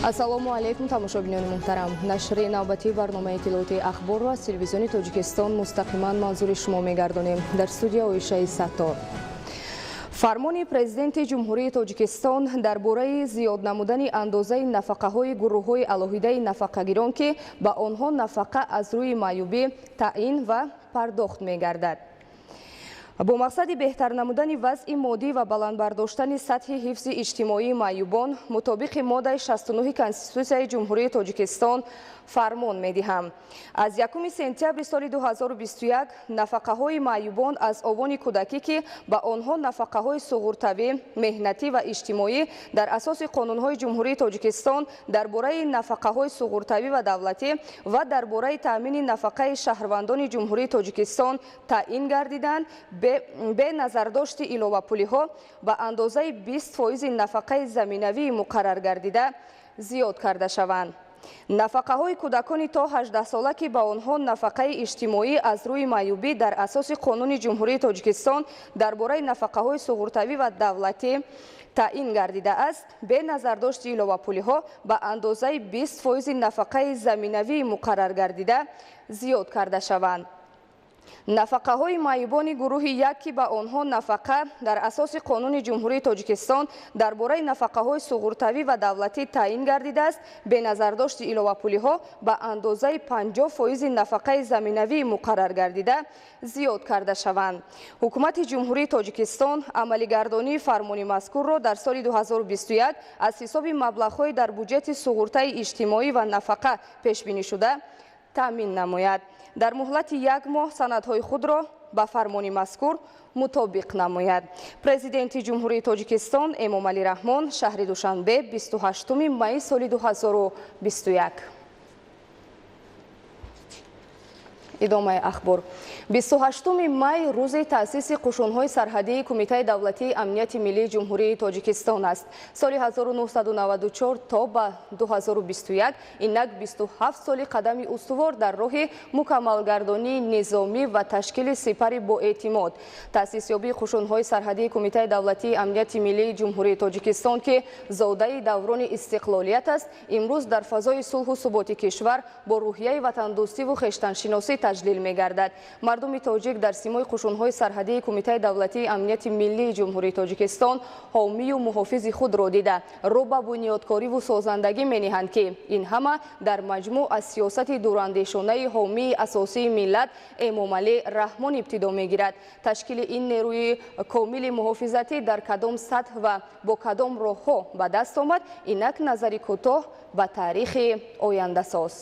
ассалому алайкум тамошобинони муҳтарам. Нашри навбатии барномаи иттилоотии ахборро аз телевизиони Тоҷикистон мустақиман манзури шумо мегардонем. Дар студия Оишаи Саттор. Фармони Президенти Ҷумҳурии Тоҷикистон дар бораи зиёд намудани андозаи нафақаҳои гурӯҳҳои алоҳидаи нафақагирон ки ба онҳо нафақа аз рӯи маъюбӣ, таъин ва пардохт мегардад. бо мақсади беҳтар намудани вазъи моддӣ ва баланд бардоштани сатҳи ҳифзи иҷтимоии маъюбон мутобиқи моддаи 69 Конститутсияи Ҷумҳурии Тоҷикистон фармон медиҳам. Аз 1 сентябри соли 2021 нафақаҳои маъюбон аз овони кӯдакӣ ки ба онҳо нафақаҳои суғуртавӣ, меҳнатӣ ва иҷтимоӣ дар асоси қонунҳои Ҷумҳурии Тоҷикистон дар бораи нафақаҳои суғуртавӣ ва давлатӣ ва дар бораи таъмини нафақаи шаҳрвандони Ҷумҳурии Тоҷикистон таъин гардиданд, бе назардошти иловапулиҳо ба андозаи 20% нафақаи заминавии муқаррар гардида зиёд карда шаванд. нафақаҳои кӯдакони то 18 сола ки ба онҳо нафақаи иҷтимоӣ аз рӯи маъюбӣ дар асоси қонуни Ҷумҳурии Тоҷикистон дар бораи нафақаҳои суғуртавӣ ва давлатӣ таъин гардида аст, бе назардошти иловапулиҳо ба андозаи 20% нафақаи заминавии муқаррар гардида зиёд карда шаванд. нафақаҳои маъюбони гурӯҳи як ки ба онҳо нафақа дар асоси қонуни Ҷумҳурии Тоҷикистон дар бораи нафақаҳои суғуртавӣ ва давлатӣ таъин гардидааст, бе назардошти иловапулиҳо ба андозаи 50% нафақаи заминавии муқаррар гардида зиёд карда шаванд. ҳукумати Ҷумҳурии Тоҷикистон амалигардонии фармони мазкурро дар соли 2021 аз ҳисоби маблағҳои дар буҷети суғуртаи иҷтимоӣ ва нафақа пешбинишуда таъмин намояд. дар муҳлати 1 моҳ санадҳои худро ба фармони мазкур мутобиқ намояд. Президенти Ҷумҳурии Тоҷикистон Эмомалӣ Раҳмон шаҳри Душанбе 28 майи соли 2021. идомаи ахбор. 28 май рӯзи таъсиси қушунҳои сарҳадии Кумитаи давлатии амнияти миллии Ҷумҳурии Тоҷикистон аст. соли 1994 то ба 2021 инак 27 соли қадами устувор дар роҳи мукаммалгардонии низомӣ ва ташкили сипари боэътимод. таъсисёбии қушунҳои сарҳадии Кумитаи давлатии амнияти миллии Ҷумҳурии Тоҷикистон ки зодаи даврони истиқлолият аст, имрӯз дар фазои сулҳу суботи кишвар бо рӯҳияи ватандӯстиву хештаншиносӣ таҷлил мегардад. мардуми тоҷик дар симои қушунҳои сарҳадии Кумитаи давлатии амнияти миллии Ҷумҳурии Тоҷикистон ҳомию муҳофизи худро дида рӯ ба бунёдкориву созандагӣ мениҳанд ки ин ҳама дар маҷмӯъ аз сиёсати дурандешонаи ҳомии асосии миллат Эмомалӣ Раҳмон ибтидо мегирад. ташкили ин нерӯи комили муҳофизатӣ дар кадом сатҳ ва бо кадом роҳҳо ба даст омад, инак назари кӯтоҳ ба таърихи ояндасоз.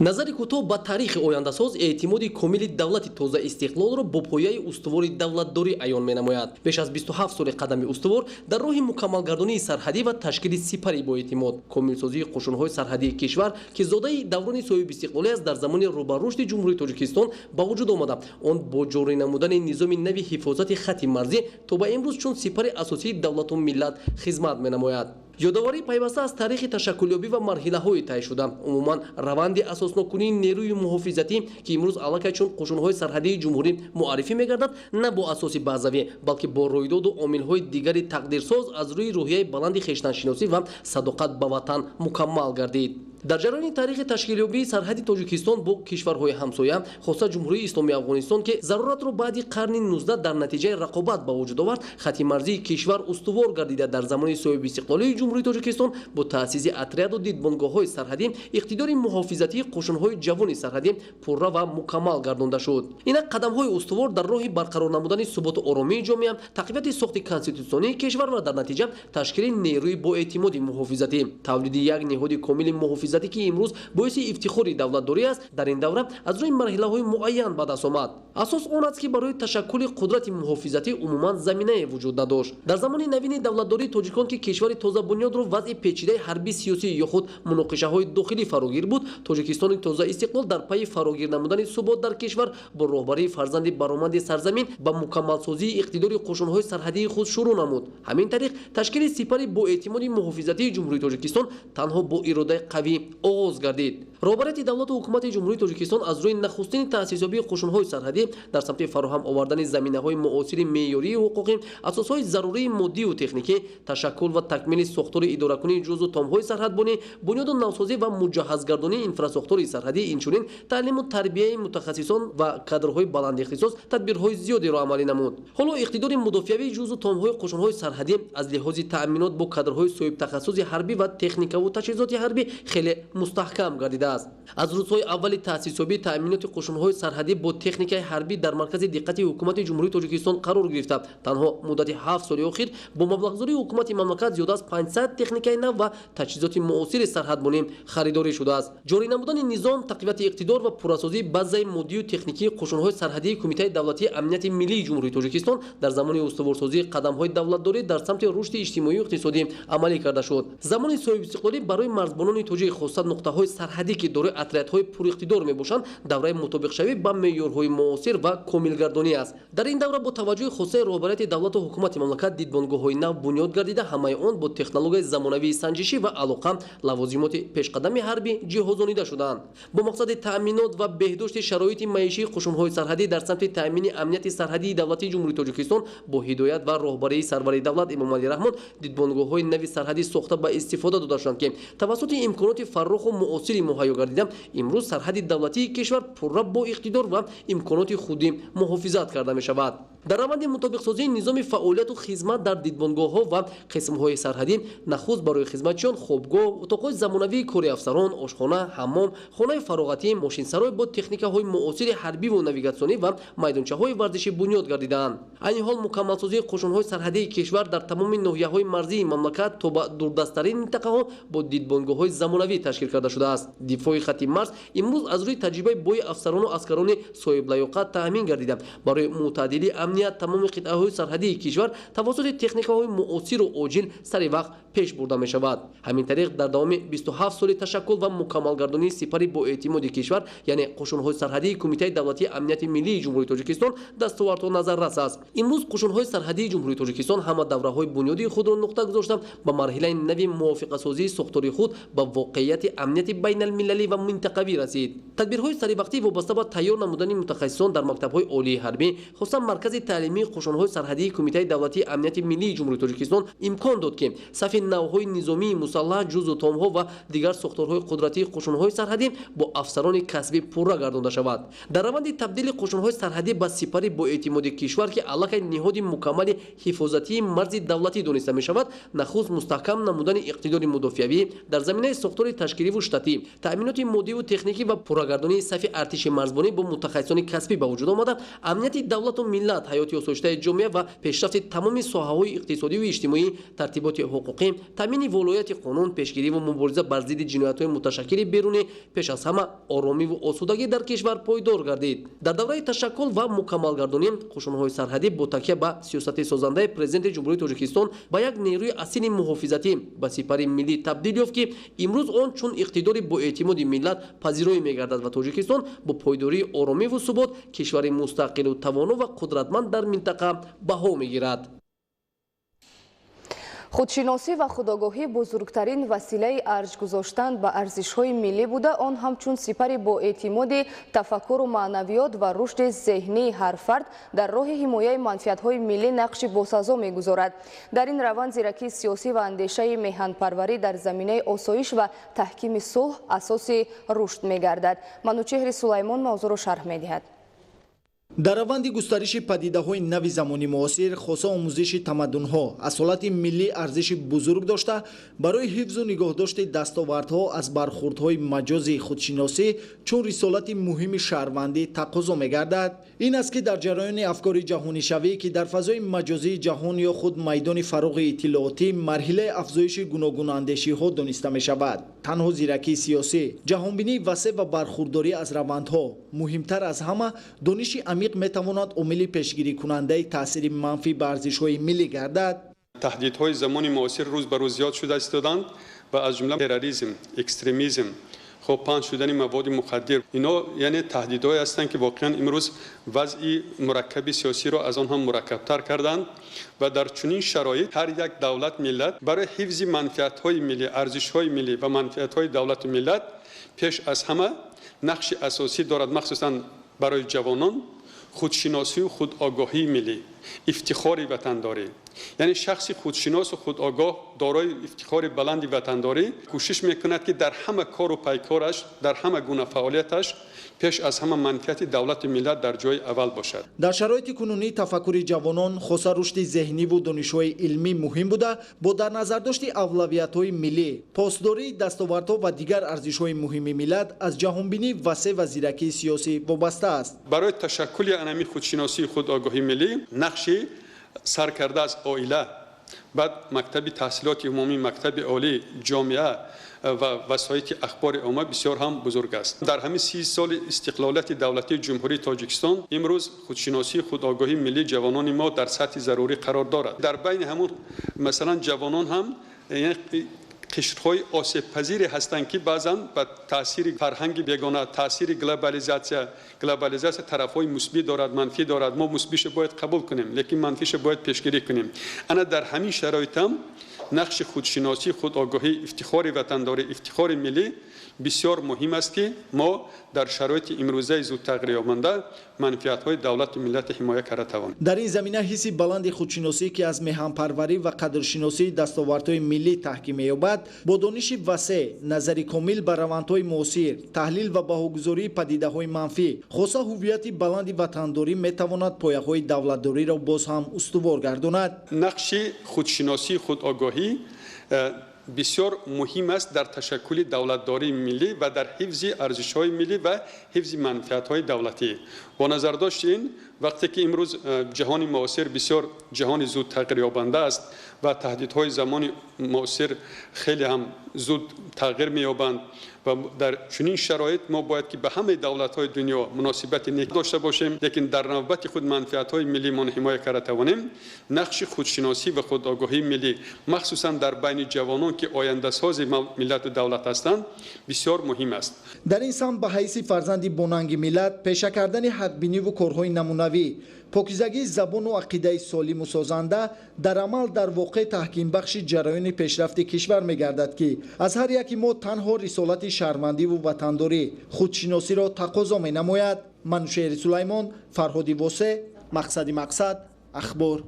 назари кӯтоҳ ба таърихи ояндасоз эътимоди комили давлати тоза истиқлолро бо пояи устувори давлатдорӣ аён менамояд. беш аз 27 соли қадами устувор дар роҳи мукаммалгардонии сарҳадӣ ва ташкили сипари боэътимод, комилсозии қушунҳои сарҳадии кишвар ки зодаи даврони соҳиби истиқлолӣ аст, дар замони рӯбарушди Ҷумҳурии Тоҷикистон ба вуҷуд омада. он бо ҷорӣ намудани низоми нави ҳифозати хати марзӣ то ба имрӯз чун сипари асосии давлату миллат хизмат менамояд. ёдоварӣ пайваста аз таърихи ташаккулёбӣ ва марҳилаҳои тай шуда, умуман раванди асоснокунии нерӯи муҳофизатӣ ки имрӯз аллакай чун қушунҳои сарҳадии ҷумҳурӣ муаррифӣ мегардад, на бо асоси баъзавӣ, балки бо рӯйдоду омилҳои дигари тақдирсоз аз рӯи рӯҳияи баланди хештаншиносӣ ва садоқат ба ватан мукаммал гардид. дар ҷараёни таърихи ташкилёбии сарҳади Тоҷикистон бо кишварҳои ҳамсоя, хоса Ҷумҳурии Исломии Афғонистон ки заруратро баъди қарни 19 дар натиҷаи рақобат ба вуҷуд овард, хати марзии кишвар устувор гардида дар замони соҳиби истиқлолии Ҷумҳурии Тоҷикистон бо таъсиси отряду дидбонгоҳҳои сарҳадӣ иқтидори муҳофизатии қушунҳои ҷавони сарҳадӣ пурра ва мукаммал гардонда шуд. инак қадамҳои устувор дар роҳи барқарор намудани суботу оромии ҷомеа, тақвияти сохти конститутсионии кишвар ва дар натиҷа ташкили нерӯи боэътимоди муҳофизатӣ, тавлиди як неҳоди комили муҳофизатӣ ки имрӯз боиси ифтихори давлатдорӣ аст, дар ин давра аз рӯи марҳилаҳои муайян ба даст омад. асос он аст ки барои ташаккули қудрати муҳофизатӣ умуман заминае вуҷуд надошт. дар замони навини давлатдории тоҷикон ки кишвари тоза бунёдро вазъи печидаи ҳарбӣ сиёсӣ ё худ муноқишаҳои дохилӣ фарогир буд, Тоҷикистони тоза истиқлол дар пайи фарогир намудани субот дар кишвар бо роҳбарии фарзанди баромади сарзамин ба мукаммалсозии иқтидори қушунҳои сарҳадии худ шурӯъ намуд. ҳамин тариқ ташкили сипари боэътимоди муҳофизатии Ҷумҳурии Тоҷикистон танҳо бо иродаи қавӣ оғоз гардид. роҳбарияти давлату ҳукумати ҷумҳурии тоҷикистон аз рӯи нахустини таъсисёбии қушунҳои сарҳадӣ дар самти фароҳам овардани заминаҳои муосири меъёрии ҳуқуқӣ, асосҳои зарурии моддию техникӣ, ташаккул ва такмили сохтори идоракунии ҷузъу томҳои сарҳадбонӣ, бунёду навсозӣ ва муҷаҳҳазгардонии инфраструктураи сарҳадӣ, инчунин таълиму тарбияи мутахассисон ва кадрҳои баланди ихтисос тадбирҳои зиёдеро амалӣ намуд. ҳоло иқтидори мудофиавии ҷузъу томҳои қушунҳои сарҳадӣ аз лиҳози таъминот бо кадрҳои соҳибтахассуси ҳарбӣ ва техникаву таҷҳизоти ҳарбӣ хеле мустаҳкам гардидааст. аз рӯзҳои аввали таъсисёбии таъминоти қушунҳои сарҳадӣ бо техникаи ҳарбӣ дар маркази диққати ҳукумати ҷумҳурии тоҷикистон қарор гирифта, танҳо муддати 7 соли охир бо маблағгузории ҳукумати мамлакат зиёда аз 500 техникаи нав ва таҷҳизоти муосири сарҳадбонӣ харидорӣ шудааст. ҷорӣ намудани низом, тақвияти иқтидор ва пурасозии базаи моддию техникии қушунҳои сарҳадии Кумитаи давлатии амнияти миллии ҷумҳурии Тоҷикистон дар замони устуворсозии қадамҳои давлатдорӣ дар самти рушди иҷтимоию иқтисодӣ амалӣ карда шуд. замони соҳибистиқлолӣ барои марзбонони тоҷик хоса нуқтаҳои сарҳадӣ ки дорои отриадҳои пуриқтидор мебошанд, давраи мутобиқшавӣ ба меъёрҳои муосир ва комилгардонӣ аст. дар ин давра бо таваҷҷӯҳи хосаи роҳбарияти давлату ҳукумати мамлакат дидбонгоҳҳои нав бунёд гардида, ҳамаи он бо технологияи замонавии санҷишӣ ва алоқа лавозимоти пешқадами ҳарбӣ ҷиҳозонида шуданд. бо мақсади таъминот ва беҳдошти шароити маишии қушунҳои сарҳадӣ дар самти таъмини амнияти сарҳадии давлатии ҷумҳурии Тоҷикистон бо ҳидоят ва роҳбарии сарвари давлат Эмомалӣ Раҳмон дидбонгоҳҳои нави сарҳадӣ сохта ба истифода дода шуданд ки тавассути имконоти фарроху муосири муҳайё гардида, имрӯз сарҳади давлатии кишвар пурра бо иқтидор ва имконоти худӣ муҳофизат карда мешавад. дар раванди мутобиқсозии низоми фаъолияту хизмат дар дидбонгоҳҳо ва қисмҳои сарҳадӣ, нахуст барои хизматчиён хобгоҳ, утоқҳои замонавии кори афсарон, ошхона, ҳаммом, хонаи фароғатӣ, мошинсарой бо техникаҳои муосири ҳарбиву навигатсионӣ ва майдончаҳои варзишӣ бунёд гардидаанд. айни ҳол мукаммалсозии қушунҳои сарҳадии кишвар дар тамоми ноҳияҳои марзии мамлакат то ба дурдасттарин минтақаҳо бо дидбонгоҳҳои замонавӣ ташкил карда шудааст. дифои хатти марз имрӯз аз рӯи таҷрибаи бои афсарону аскарони соҳиблаёқат таъмин гардида, барои мӯътадили амният тамоми қитъаҳои сарҳадии кишвар тавассути техникаҳои муосиру оҷил сари вақт пеш бурда мешавад. ҳамин тариқ дар давоми 27 соли ташаккул ва мукаммалгардонии сипари боэътимоди кишвар, яъне қушунҳои сарҳадии Кумитаи давлатии амнияти миллии ҷумҳурии Тоҷикистон дастовардҳо назаррас аст. имрӯз қушунҳои сарҳадии ҷумҳурии Тоҷикистон ҳама давраҳои бунёдии худро нуқта гузошта ба марҳилаи нави мувофиқасозии сохтори худ ба воқеияти амнияти байналмилалӣ ва минтақавӣ расид. тадбирҳои саривақтӣ вобаста ба тайёр намудани мутахассисон дар мактабҳои олии ҳарбӣ, хусусан маркази таълимии қушунҳои сарҳадии Кумитаи давлатии амнияти миллии ҷумҳурии Тоҷикистон имкон дод ки сафи навъҳои низомии мусаллаҳ, ҷузъу томҳо ва дигар сохторҳои қудратии қушунҳои сарҳадӣ бо афсарони касбӣ пурра гардонда шавад. дар раванди табдили қушунҳои сарҳадӣ ба сипари боэътимоди кишвар ки аллакай ниҳоди мукаммали ҳифозатии марзи давлатӣ дониста мешавад, нахуст мустаҳкам намудани иқтидори мудофиавӣ дар заминаи сохтори ташкиливу штатӣ, таъминоти моддиву техникӣ ва пуррагардонии сафи артиши марзбонӣ бо мутахассисони касбӣ ба вуҷуд омада, амнияти давлату миллат, ҳаёти осоиштаи ҷомеа ва пешрафти тамоми соҳаҳои иқтисодиву иҷтимоӣ, тартиботи ҳуқуқӣ, таъмини волояти қонун, пешгирӣ ва мубориза бар зидди ҷиноятҳои муташаккили берунӣ, пеш аз ҳама оромиву осудагӣ дар кишвар пойдор гардид. дар давраи ташаккул ва мукаммалгардонӣ қушунҳои сарҳадӣ бо такя ба сиёсати созандаи президенти ҷумҳурии Тоҷикистон ба як нерӯи асили муҳофизатӣ ба сипари миллӣ табдил ёфт ки имрӯз он чун иқтидори боэътимоди миллат пазироӣ мегардад ва Тоҷикистон бо пойдории оромиву субот кишвари мустақилу тавону ва қудратманд дар минтақа баҳо мегирад. худшиносӣ ва худогоҳӣ бузургтарин василаи арҷ гузоштан ба арзишҳои миллӣ буда, он ҳамчун сипари боэътимоди тафаккуру маънавиёт ва рушди зеҳнии ҳар фард дар роҳи ҳимояи манфиатҳои миллӣ нақши босазо мегузорад. дар ин раванд зиракии сиёсӣ ва андешаи меҳанпарварӣ дар заминаи осоиш ва таҳкими сулҳ асоси рушд мегардад. манучеҳри Сулаймон мавзӯъро шарҳ медиҳад. дар раванди густариши падидаҳои нави замони муосир, хоса омӯзиши тамаддунҳо асолати миллӣ арзиши бузург дошта, барои ҳифзу нигоҳдошти дастовардҳо аз бархурдҳои маҷози худшиносӣ чун рисолати муҳими шаҳрвандӣ тақозо мегардад. ин аст ки дар ҷараёни афкори ҷаҳонишавӣ ки дар фазои маҷозии ҷаҳон ё худ майдони фароғи иттилоотӣ марҳилаи афзоиши гуногун андешиҳо дониста мешавад, танҳо зиракии сиёсӣ, ҷаҳонбинии васеъ ва бархурдорӣ аз равандҳо, муҳимтар аз ҳама дониши амиқ метавонад омили пешгирикунандаи таъсири манфӣ ба арзишҳои миллӣ гардад. таҳдидҳои замони муосир рӯз ба рӯз зиёд шуда истоданд ва аз ҷумла терроризм, экстремизм خب پنج شدن مواد مخدر، اینا یعنی تهدیدهایی هستند که واقعا امروز وضع مرکب سیاسی را از آن هم مرکب‌تر کردند و در چنین شرایط هر یک دولت ملت برای حفظ منفعت‌های ملی، ارزش‌های ملی و منفعت‌های دولت و ملت پیش از همه نقش اساسی دارد، مخصوصا برای جوانان خودشناسی و خودآگاهی ملی، افتخار وطنداری. یعنی شخصی خودشناس و خودآگاه دارای افتخار بلند وطنداری کوشش میکند که در همه کار و پیکارش، در همه گونه فعالیتش پیش از همه منفعت دولت و ملت در جای اول باشد. در شرایط کنونی تفکر جوانان خصوصا رشد ذهنی و دانش‌های علمی مهم بوده، با در نظر داشت اولویت‌های ملی، پاسداری دستاوردها و دیگر ارزش‌های مهم ملت از جهانبینی وسیع و زیرکی سیاسی وابسته است. برای تشکل انمی خودشناسی خودآگاهی ملی نقشی سرکرده از عائله، بعد مکتب تحصیلات عمومی، مکتب عالی، جامعه و وسایط اخبار عامه بسیار هم بزرگ است. در همین 30 سال استقلالیت دولتی جمهوری تاجیکستان امروز خودشناسی خودآگاهی ملی جوانان ما در سطح ضروری قرار دارد. در بین همون مثلا جوانان هم یعنی قشرهای آسیب پذیری هستند که بعضا با تاثیر فرهنگ بیگانه، تاثیر گلوبالیزاسیون طرفهای مثبت دارد، منفی دارد. ما مثبتش باید قبول کنیم لیکن منفیش باید پیشگیری کنیم. انا در همین شرایط هم نقش خودشناسی خودآگاهی، افتخار وطنداری، افتخار ملی بسیار مهم است که ما در شرایط امروزه زود تغییر یابنده منفعت‌های دولت و ملت حمایت کرده توانیم. در این زمینه حس بلند خودشناسی که از میهن‌پروری و قدرشناسی دستاوردهای ملی تحکیم می‌یابد، با دانش وسیع، نظری کامل بر روندهای معاصر، تحلیل و بهاگذاری پدیده‌های منفی، خصوصا هویت بلند وطنداری می‌تواند پایه‌های دولتداری را باز هم استوار گرداند. نقش خودشناسی خودآگاهی بسیار مهم است در تشکل دولتداری ملی و در حفظ ارزش‌های ملی و حفظ منفعت‌های دولتی. با نظر داشت این وقتی که امروز جهان معاصر بسیار جهان زود تغییر یابنده است و تهدیدهای زمان معاصر خیلی هم زود تغییر می‌یابند و در چنین شرایط ما باید که به همه دولت‌های دنیا مناسبت نیک داشته باشیم، لیکن در نوبت خود منفعت‌های ملی ما حمایت کرده توانیم. نقش خودشناسی و خودآگاهی ملی مخصوصا در بین جوانان که آینده ساز ملت و دولت هستند بسیار مهم است. در این سمت به حیث فرزند باننگ ملت پیشه کردن حق‌بینی و کارهای نمونوی، پاکیزگی زبان و عقیده سالم و سازنده در عمل در واقع تحکیم بخش جریان پیشرفت کشور می‌گردد که از هر یکی ما تنها رسالت شهروندی و وطنداری خودشناسی را تقاضا می‌نماید. منوشهر سلیمان، فرهادی واسع، مقصد اخبار.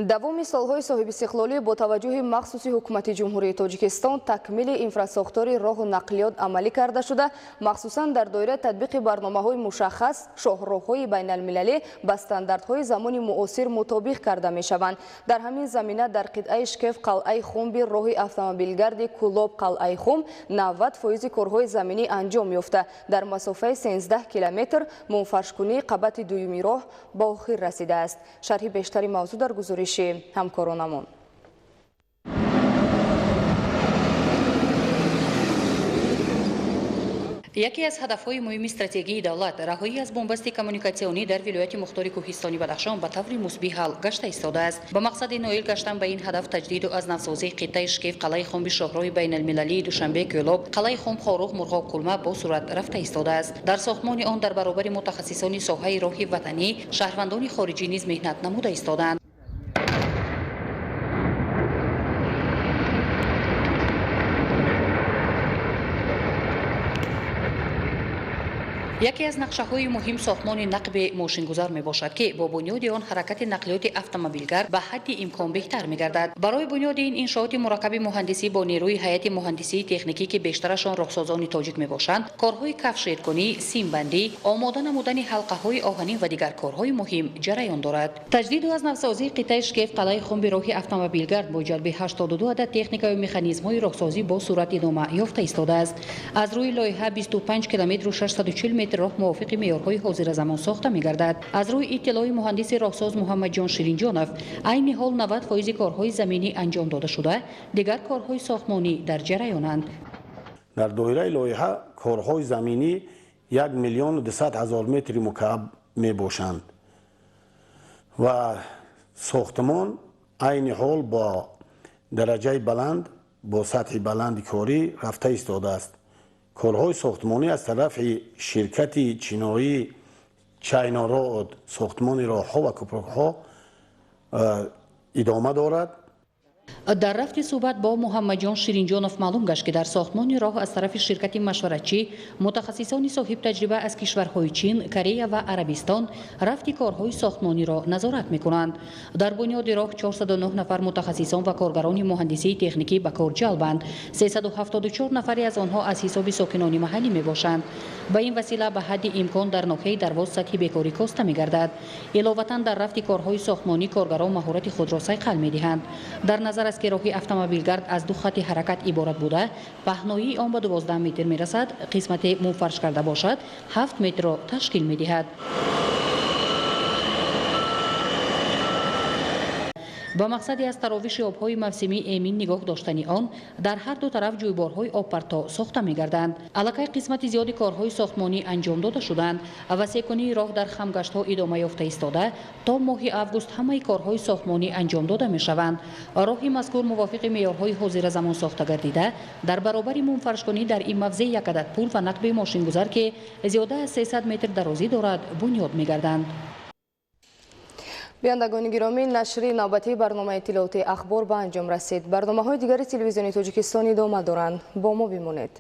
دومی سالهای صاحب استقلالی با توجه مخصوص حکومت جمهوری تاجیکستان تکمیل انفراستراکچور راه و نقلیات عملی کرده شده، مخصوصا در دایره تطبیق برنامه‌های مشخص شاهراه‌های بین المللی به استانداردهای زمان معاصر مطابق کرده می‌شوند. در همین زمینه در قطعه شکف قلعه خم به راه اتومبیلگرد کلوب قلعه خم 90% کارهای زمینی انجام یافته. در مسافت 13 کیلومتر منفرش‌کنی قبط دومی راه به آخر رسیده است. شرح بیشتری موضوع در گزارش همکارانمون. یکی از هدف‌های مهم استراتژی دولت رهایی از بنبست کمیونیکاسیونی در ولایت مختار کوهستانی بدخشان به طور مثبت حل گشته ایستاده است. با مقصد نائل گشتن به این هدف تجدید و از نوسازی قطعه شکیف قلعه خم به شاهراه بین المللی دوشنبه کلوب قلعه خم خاروخ مرغاب کلمه با صورت رفته ایستاده است. در ساختمان آن در برابر متخصصان ساحه راه وطنی شهروندان خارجی نیز مهنت نموده ایستادند. یکی از نقشه‌های مهم ساختمان نقب ماشین‌گذار میباشد که با بنیاد آن حرکت نقلیات اتومبیلگر به حد امکان بهتر می‌گردد. برای بنیاد این انشاءات مرکب مهندسی با نیروی هیئت مهندسی تکنیکی که بیشترشان راهسازان تاجیک میباشند، کارهای کفش‌کنی، سیمبندی، آماده نمودن حلقه‌های آهنی و دیگر کارهای مهم جریان دارد. تجدید و از نوسازی قطعه شکیف قلعه خم به راه اتومبیلگرد با جلب 82 عدد تکنیک و مکانیزم‌های راهسازی با صورت ادامه یافته ایستاده است. از روی لایحه 25 کیلومتر و 640 متر راه موافق معیارهای حاضر زمان ساخته می‌گردد. از روی اطلاع مهندس راهساز محمد جان شیرینجانов عین حال 90% کارهای زمینی انجام داده شده، دیگر کارهای ساختمانی در جریانند. در دایره لایحه کارهای زمینی 1,200,000 متر مکعب میباشند و ساختمان عین حال با درجه بلند با سطح بلند کاری رفته ایستاده است. کارهای ساختمانی از طرف شرکت چینایی چاینا رود ساختمان راهها و کوپرک‌ها ادامه دارد. дар рафти суҳбат бо муҳаммадҷон ширинҷонов маълум гашт ки дар сохтмони роҳ аз тарафи ширкати машваратчӣ мутахассисони соҳибтаҷриба аз кишварҳои чин, корея ва арабистон рафти корҳои сохтмониро назорат мекунанд. дар бунёди роҳ 409 нафар мутахассисон ва коргарони муҳандисии техникӣ ба кор ҷалбанд. 374 нафаре аз онҳо аз ҳисоби сокинони маҳаллӣ мебошанд. ба ин васила ба ҳадди имкон дар ноҳияи Дарвоз сатҳи бекорӣ коста мегардад. иловатан дар рафти корҳои сохтмонӣ коргарон маҳорати худро сайқал медиҳанд. дар назар аст ки роҳи автомобилгард аз ду хатти ҳаракат иборат буда, паҳноии он ба 12 метр мерасад, қисмате мунфарш карда бошад 7 метрро ташкил медиҳад. ба мақсади аз таровиши обҳои мавсимӣ эмин нигоҳ доштани он, дар ҳар ду тараф ҷӯйборҳои обпарто сохта мегарданд. аллакай қисмати зиёди корҳои сохтмонӣ анҷом дода шуданд. васеъкунии роҳ дар хамгаштҳо идома ёфта истода, то моҳи август ҳамаи корҳои сохтмонӣ анҷом дода мешаванд. роҳи мазкур мувофиқи меъёрҳои ҳозиразамон сохта гардида, дар баробари мунфаршкунӣ дар ин мавзеъ як адад пул ва нақби мошингузар ки зиёда аз 300 метр дарозӣ дорад, бунёд мегарданд. биёндагони гиромӣ, нашри навбатии барномаи иттилооти ахбор ба анҷом расид. барномаҳои дигари телевизиони Тоҷикистон идома доранд. бо мо бимонед.